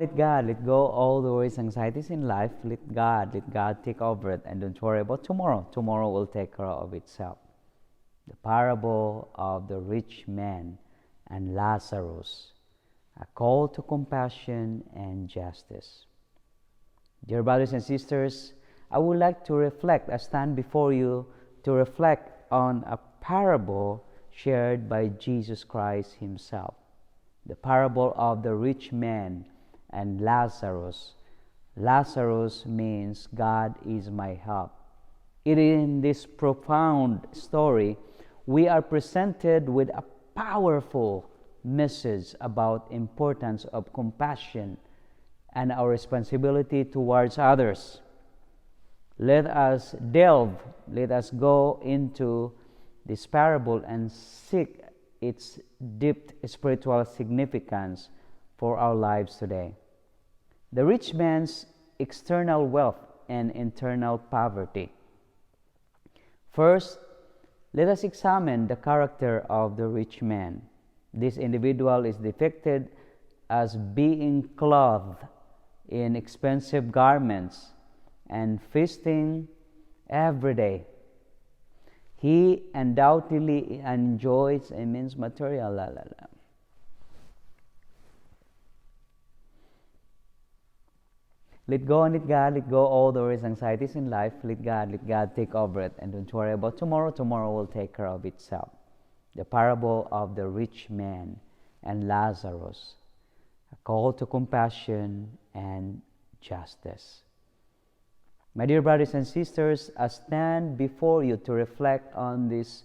Let go all the worries, anxieties in life. Let God take over it, and don't worry about tomorrow. Tomorrow will take care of itself. The parable of the rich man and Lazarus, a call to compassion and justice. Dear brothers and sisters, I would like to reflect. I stand before you to reflect on a parable shared by Jesus Christ himself. The parable of the rich man and Lazarus. Lazarus means God is my help. In this profound story, we are presented with a powerful message about importance of compassion and our responsibility towards others. Let us go into this parable and seek its deep spiritual significance for our lives today. The rich man's external wealth and internal poverty. First, let us examine the character of the rich man. This individual is depicted as being clothed in expensive garments and feasting every day. He undoubtedly enjoys immense material. Let go all the worries, anxieties in life. Let God take over it, and don't worry about tomorrow. Tomorrow will take care of itself. The parable of the rich man and Lazarus, a call to compassion and justice. My dear brothers and sisters, I stand before you to reflect on this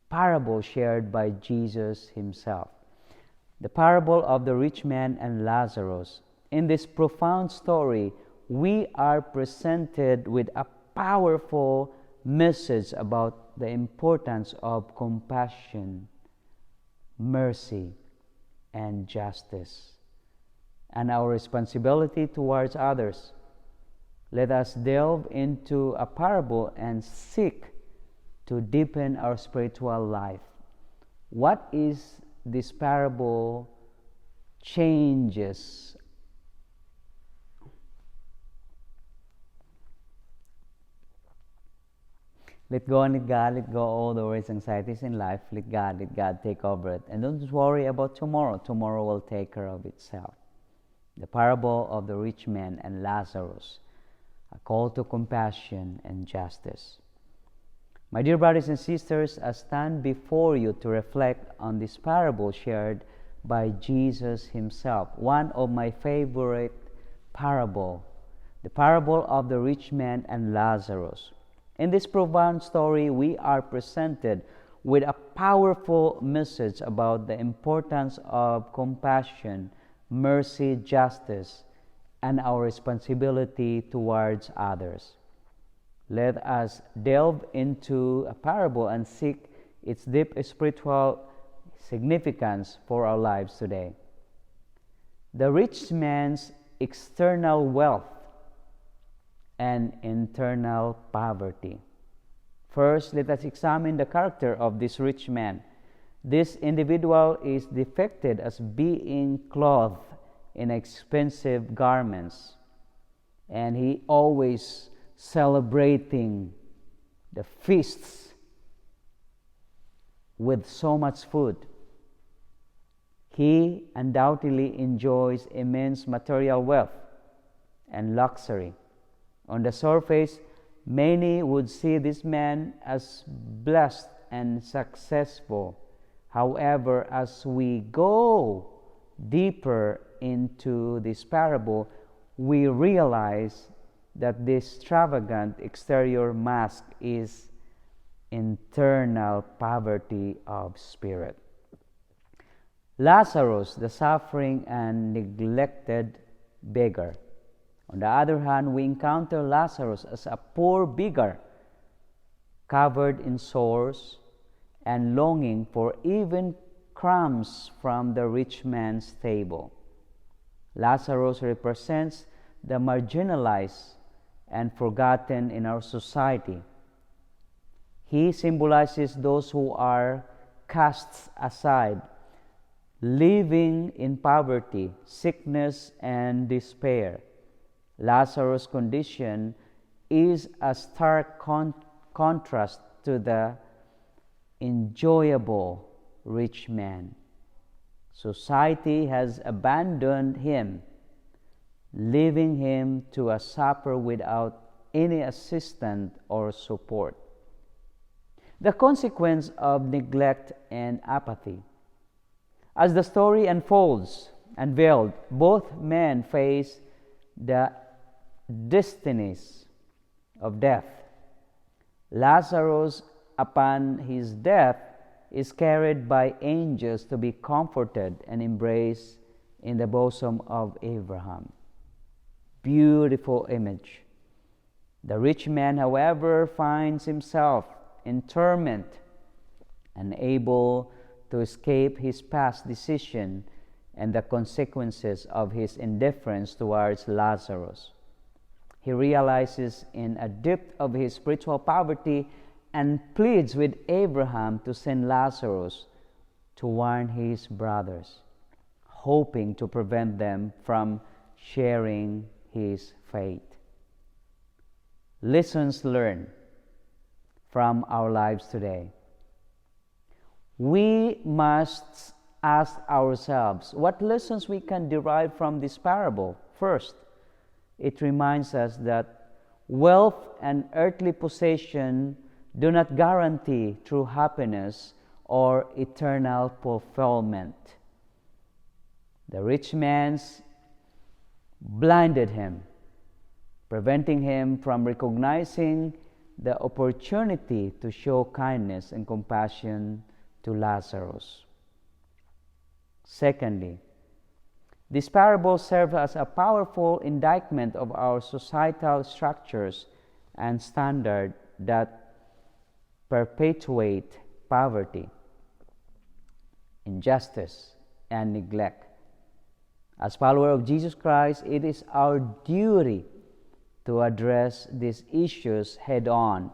parable shared by Jesus himself. The parable of the rich man and Lazarus. In this profound story, we are presented with a powerful message about the importance of compassion, mercy, and justice, and our responsibility towards others. Let us delve into a parable and seek to deepen our spiritual life. What is this parable changes? Let go all the worries, anxieties in life. Let God take over it. And don't worry about tomorrow. Tomorrow will take care of itself. The parable of the rich man and Lazarus, a call to compassion and justice. My dear brothers and sisters, I stand before you to reflect on this parable shared by Jesus himself, one of my favorite parable, the parable of the rich man and Lazarus. In this profound story, we are presented with a powerful message about the importance of compassion, mercy, justice, and our responsibility towards others. Let us delve into a parable and seek its deep spiritual significance for our lives today. The rich man's external wealth and internal poverty. First, let us examine the character of this rich man. This individual is depicted as being clothed in expensive garments, and he always celebrating the feasts with so much food. He undoubtedly enjoys immense material wealth and luxury. On the surface, many would see this man as blessed and successful. However, as we go deeper into this parable, we realize that this extravagant exterior mask is internal poverty of spirit. Lazarus, the suffering and neglected beggar. On the other hand, we encounter Lazarus as a poor beggar, covered in sores and longing for even crumbs from the rich man's table. Lazarus represents the marginalized and forgotten in our society. He symbolizes those who are cast aside, living in poverty, sickness, and despair. Lazarus' condition is a stark contrast to the enjoyable rich man. Society has abandoned him, leaving him to suffer without any assistance or support. The consequence of neglect and apathy. As the story unveiled, both men face the destinies of death. Lazarus, upon his death, is carried by angels to be comforted and embraced in the bosom of Abraham. Beautiful image. The rich man, however, finds himself in torment, unable to escape his past decision and the consequences of his indifference towards Lazarus. He realizes in a depth of his spiritual poverty and pleads with Abraham to send Lazarus to warn his brothers, hoping to prevent them from sharing his fate. Lessons learned from our lives today. We must ask ourselves what lessons we can derive from this parable. First, it reminds us that wealth and earthly possession do not guarantee true happiness or eternal fulfillment. The rich man's blinded him, preventing him from recognizing the opportunity to show kindness and compassion to Lazarus. Secondly, this parable serves as a powerful indictment of our societal structures and standards that perpetuate poverty, injustice, and neglect. As followers of Jesus Christ, it is our duty to address these issues head-on,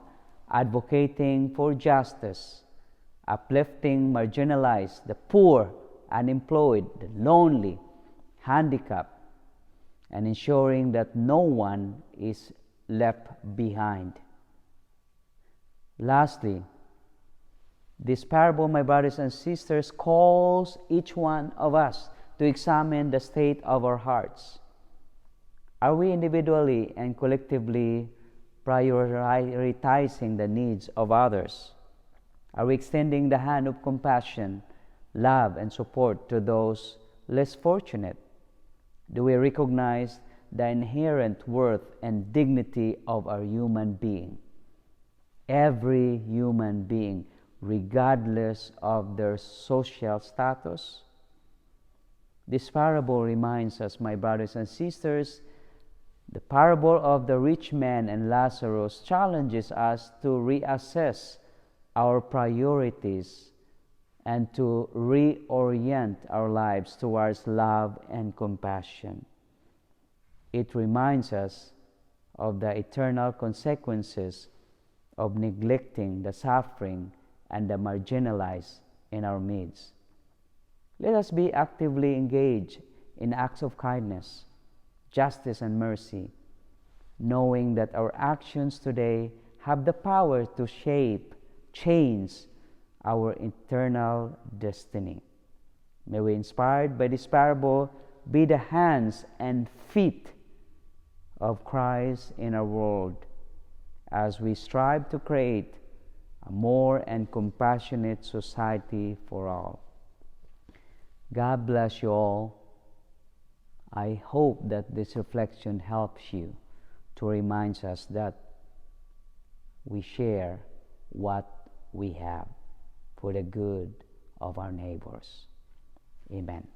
advocating for justice, uplifting marginalized, the poor, unemployed, the lonely, handicapped, and ensuring that no one is left behind. Lastly, this parable, my brothers and sisters, calls each one of us to examine the state of our hearts. Are we individually and collectively prioritizing the needs of others? Are we extending the hand of compassion, love, and support to those less fortunate? Do we recognize the inherent worth and dignity of our human being? Every human being, regardless of their social status. This parable reminds us, my brothers and sisters, the parable of the rich man and Lazarus challenges us to reassess our priorities and to reorient our lives towards love and compassion. It reminds us of the eternal consequences of neglecting the suffering and the marginalized in our midst. Let us be actively engaged in acts of kindness, justice, and mercy, knowing that our actions today have the power to change our eternal destiny. May we, inspired by this parable, be the hands and feet of Christ in our world as we strive to create a more and compassionate society for all. God bless you all. I hope that this reflection helps you to remind us that we share what we have for the good of our neighbors. Amen.